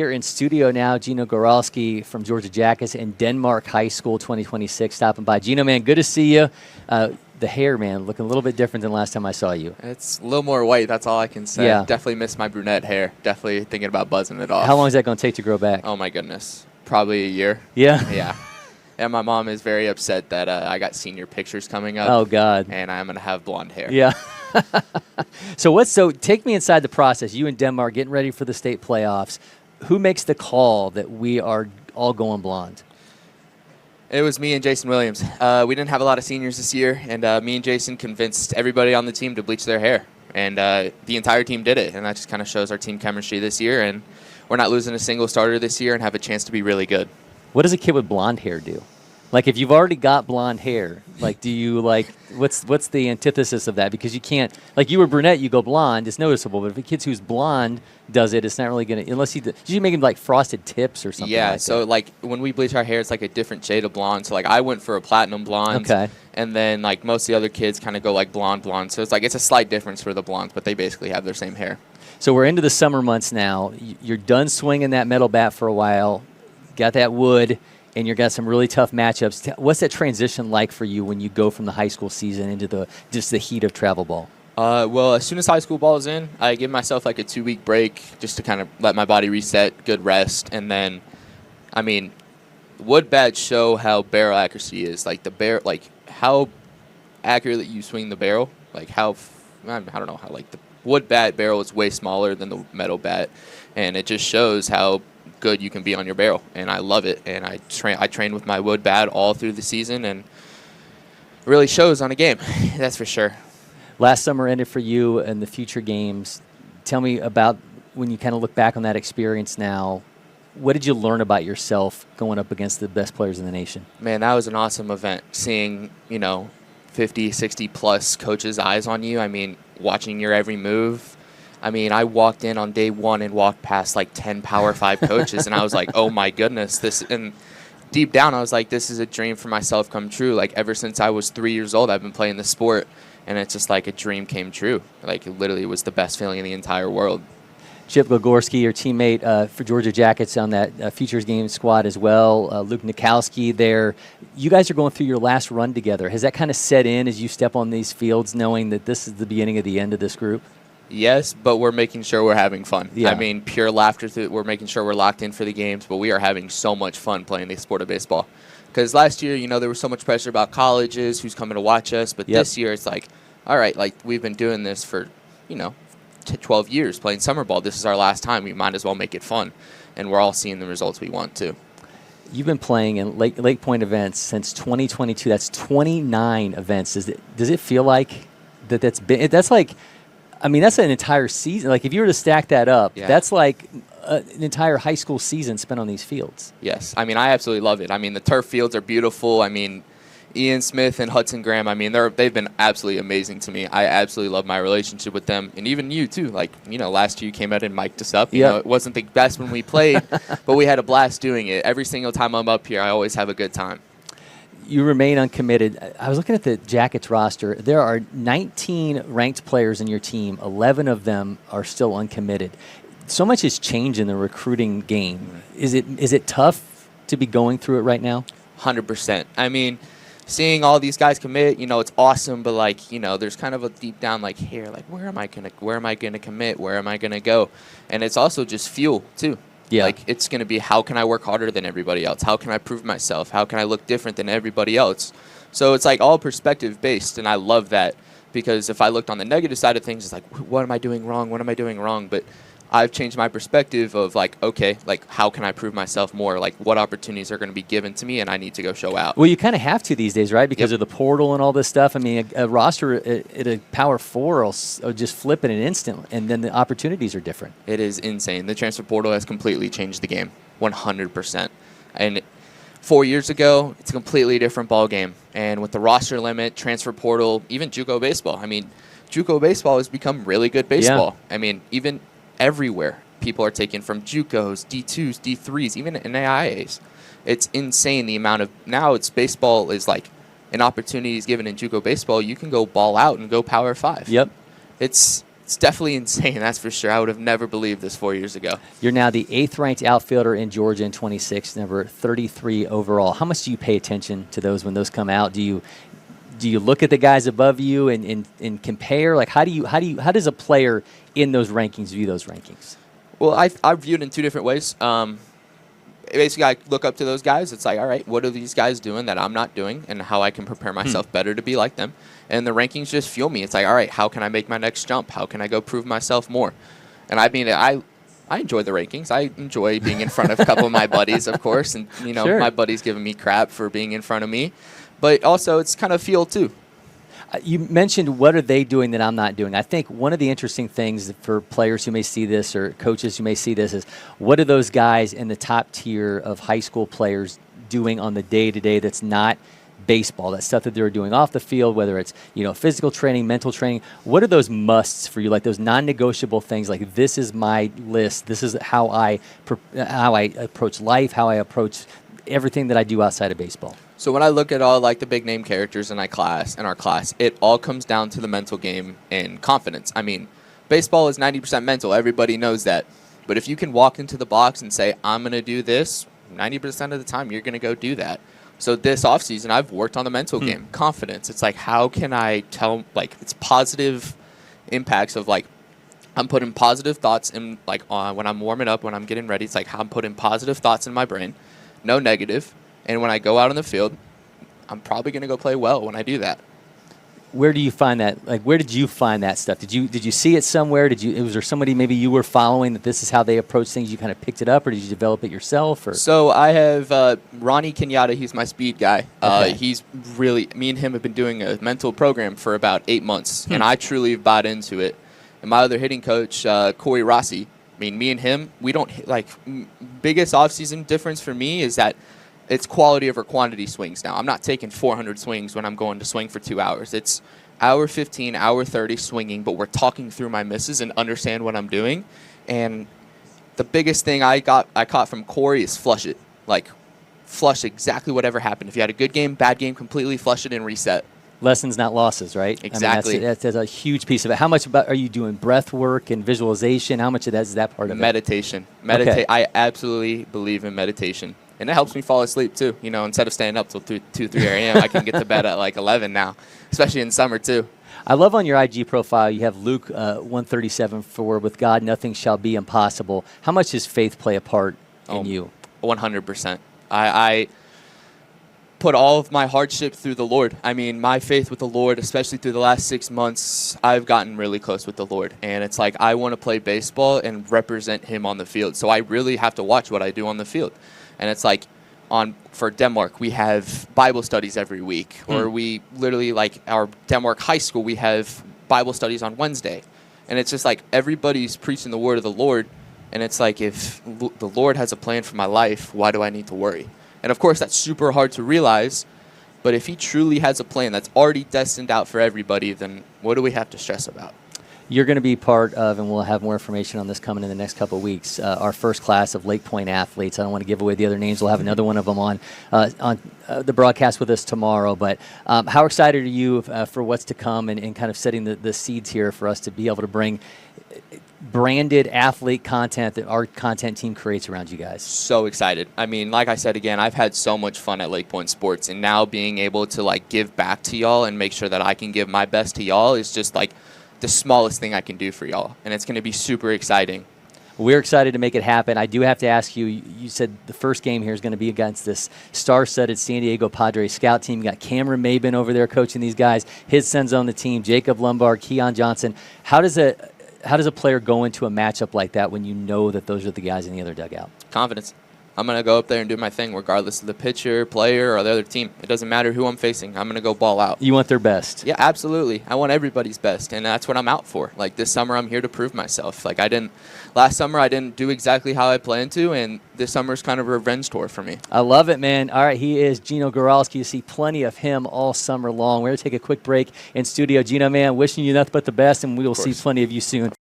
Here in studio now, Geno Goralski from Georgia Jackets and Denmark High School 2026 stopping by. Geno, man, good to see you. The hair, man, looking a little bit different than last time I saw you. It's a little more white, that's all I can say. Yeah. Definitely miss my brunette hair. Definitely thinking about buzzing it off. How long is that going to take to grow back? Oh, my goodness. Probably a year. Yeah? Yeah. And my mom is very upset that I got senior pictures coming up. Oh, God. And I'm going to have blonde hair. Yeah. So take me inside the process. You and Denmark getting ready for the state playoffs. Who makes the call that we are all going blonde? It was me and Jason Williams. We didn't have a lot of seniors this year, and me and Jason convinced everybody on the team to bleach their hair. And the entire team did it, and that just kind of shows our team chemistry this year. And we're not losing a single starter this year and have a chance to be really good. What does a kid with blonde hair do? Like, if you've already got blonde hair, like, do you, like, what's the antithesis of that? Because you can't, like, you were brunette, you go blonde, it's noticeable. But if a kid who's blonde does it, it's not really going to, unless you make him, like, frosted tips or something Yeah, like so, that. like, when we bleach our hair, it's, like, a different shade of blonde. So, like, I went for a platinum blonde. Okay. And then, like, most of the other kids kind of go, like, blonde. So, it's, like, it's a slight difference for the blondes, but they basically have their same hair. So we're into the summer months now. You're done swinging that metal bat for a while, got that wood, and you've got some really tough matchups. What's that transition like for you when you go from the high school season into just the heat of travel ball? Well, as soon as high school ball is in, I give myself like a 2-week break just to kind of let my body reset, good rest, and then, I mean, wood bats show how barrel accuracy is. Like how accurately you swing the barrel. Like I don't know how, like, the wood bat barrel is way smaller than the metal bat, and it just shows how good you can be on your barrel, and I love it. And I train with my wood bat all through the season, and it really shows on a game. That's for sure. Last summer ended for you and the future games. Tell me about when you kind of look back on that experience now. What did you learn about yourself going up against the best players in the nation? Man, that was an awesome event. Seeing, 50, 60-plus coaches' eyes on you. I mean, watching your every move. I mean, I walked in on day one and walked past like 10 Power 5 coaches, and I was like, oh, my goodness. And deep down, I was like, this is a dream for myself come true. Like, ever since I was 3 years old, I've been playing this sport, and it's just like a dream came true. Like, it literally was the best feeling in the entire world. Chip Gorlaski, your teammate for Georgia Jackets on that Futures Game squad as well. Luke Nikowski there. You guys are going through your last run together. Has that kind of set in as you step on these fields, knowing that this is the beginning of the end of this group? Yes, but we're making sure we're having fun. Yeah. I mean, pure laughter. We're making sure we're locked in for the games, but we are having so much fun playing the sport of baseball. Because last year, there was so much pressure about colleges, who's coming to watch us. But this year, it's like, all right, like, we've been doing this for, 12 years playing summer ball. This is our last time. We might as well make it fun. And we're all seeing the results we want to. You've been playing in LakePoint events since 2022. That's 29 events. Does it feel like that's like, I mean, that's an entire season. Like, if you were to stack that up, that's like an entire high school season spent on these fields. Yes. I mean, I absolutely love it. I mean, the turf fields are beautiful. I mean, Ian Smith and Hudson Graham, I mean, they've been absolutely amazing to me. I absolutely love my relationship with them. And even you, too. Like, last year you came out and mic'd us up. It wasn't the best when we played, but we had a blast doing it. Every single time I'm up here, I always have a good time. You remain uncommitted. I was looking at the Jackets roster. There are 19 ranked players in your team. 11 of them are still uncommitted. So much has changed in the recruiting game. Is it tough to be going through it right now? 100%. I mean, seeing all these guys commit, it's awesome. But there's kind of a deep down here, where am I gonna commit? Where am I gonna go? And it's also just fuel too. Yeah. Like, it's going to be, how can I work harder than everybody else? How can I prove myself? How can I look different than everybody else? So it's like all perspective based, and I love that, because if I looked on the negative side of things, it's like, what am I doing wrong? What am I doing wrong? But I've changed my perspective of okay, how can I prove myself more? Like, what opportunities are going to be given to me, and I need to go show out. Well, you kind of have to these days, right? Because of the portal and all this stuff. I mean, a roster at a Power 4 will just flip in an instant, and then the opportunities are different. It is insane. The transfer portal has completely changed the game, 100%. And 4 years ago, it's a completely different ball game. And with the roster limit, transfer portal, even JUCO baseball. I mean, JUCO baseball has become really good baseball. Yeah. I mean, even everywhere, people are taken from JUCOs, D2s, D3s, even NAIAs. It's insane the amount of, now it's baseball is like an opportunity is given in JUCO baseball. You can go ball out and go Power 5. Yep. It's it's definitely insane, that's for sure. I would have never believed this 4 years ago. You're now the 8th ranked outfielder in Georgia in 26, number 33 overall. How much do you pay attention to those when those come out? Do you look at the guys above you and compare? Like, how does a player in those rankings view those rankings? Well, I view it in two different ways. Basically, I look up to those guys. It's like, all right, what are these guys doing that I'm not doing, and how I can prepare myself better to be like them. And the rankings just fuel me. It's like, all right, how can I make my next jump? How can I go prove myself more? And I mean, I enjoy the rankings. I enjoy being in front of a couple of my buddies, of course, and Sure. my buddies giving me crap for being in front of me. But also, it's kind of fuel too. You mentioned what are they doing that I'm not doing. I think one of the interesting things for players who may see this or coaches who may see this is what are those guys in the top tier of high school players doing on the day-to-day that's not baseball, that stuff that they're doing off the field, whether it's physical training, mental training. What are those musts for you, like those non-negotiable things, like this is my list, this is how I approach life, how I approach everything that I do outside of baseball? So when I look at all like the big name characters in our class, it all comes down to the mental game and confidence. I mean, baseball is 90% mental. Everybody knows that. But if you can walk into the box and say, I'm going to do this, 90% of the time you're going to go do that. So this offseason, I've worked on the mental game, confidence. It's like, how can I tell, like, it's positive impacts of, like, I'm putting positive thoughts in, like, when I'm warming up, when I'm getting ready. It's like I'm putting positive thoughts in my brain, no negative. And when I go out on the field, I'm probably going to go play well when I do that. Where do you find that? Like, where did you find that stuff? Did you see it somewhere? Was there somebody maybe you were following that this is how they approach things? You kind of picked it up, or did you develop it yourself? Or? So I have Ronnie Kenyatta. He's my speed guy. Okay. He's really, me and him have been doing a mental program for about 8 months, and I truly bought into it. And my other hitting coach, Cory McCartney. I mean, me and him, we don't biggest offseason difference for me is that it's quality over quantity swings now. I'm not taking 400 swings when I'm going to swing for 2 hours. It's hour 15, hour 30 swinging, but we're talking through my misses and understand what I'm doing. And the biggest thing I caught from Cory is flush it. Like, flush exactly whatever happened. If you had a good game, bad game, completely flush it and reset. Lessons, not losses, right? Exactly. I mean, that's a huge piece of it. How much are you doing breath work and visualization? How much of that is that part of it? Meditation. Okay. I absolutely believe in meditation. And it helps me fall asleep, too. Instead of staying up till 2, 3 a.m., I can get to bed at like 11 now, especially in summer, too. I love on your IG profile, you have Luke 137 for, with God, nothing shall be impossible. How much does faith play a part in you? 100%. I put all of my hardship through the Lord. I mean, my faith with the Lord, especially through the last 6 months, I've gotten really close with the Lord. And it's like I want to play baseball and represent him on the field. So I really have to watch what I do on the field. And it's like for Denmark, we have Bible studies every week. Or we literally, like our Denmark high school, we have Bible studies on Wednesday. And it's just like everybody's preaching the word of the Lord. And it's like, if the Lord has a plan for my life, why do I need to worry? And of course, that's super hard to realize. But if he truly has a plan that's already destined out for everybody, then what do we have to stress about? You're going to be part of, and we'll have more information on this coming in the next couple of weeks, our first class of LakePoint athletes. I don't want to give away the other names. We'll have another one of them on the broadcast with us tomorrow. But how excited are you for what's to come and kind of setting the seeds here for us to be able to bring branded athlete content that our content team creates around you guys? So excited. I mean, like I said again, I've had so much fun at LakePoint Sports, and now being able to like give back to y'all and make sure that I can give my best to y'all is just like the smallest thing I can do for y'all, and it's going to be super exciting. We're excited to make it happen. I do have to ask you, you said the first game here is going to be against this star-studded San Diego Padres scout team. You got Cameron Maben over there coaching these guys. His son's on the team, Jacob Lombard, Keon Johnson. How does a player go into a matchup like that when you know that those are the guys in the other dugout? Confidence. I'm going to go up there and do my thing regardless of the pitcher, player, or the other team. It doesn't matter who I'm facing. I'm going to go ball out. You want their best. Yeah, absolutely. I want everybody's best, and that's what I'm out for. Like, this summer, I'm here to prove myself. Like, last summer, I didn't do exactly how I planned to, and this summer is kind of a revenge tour for me. I love it, man. All right, he is Geno Goralski. You see plenty of him all summer long. We're going to take a quick break in studio. Geno, man, wishing you nothing but the best, and we will see plenty of you soon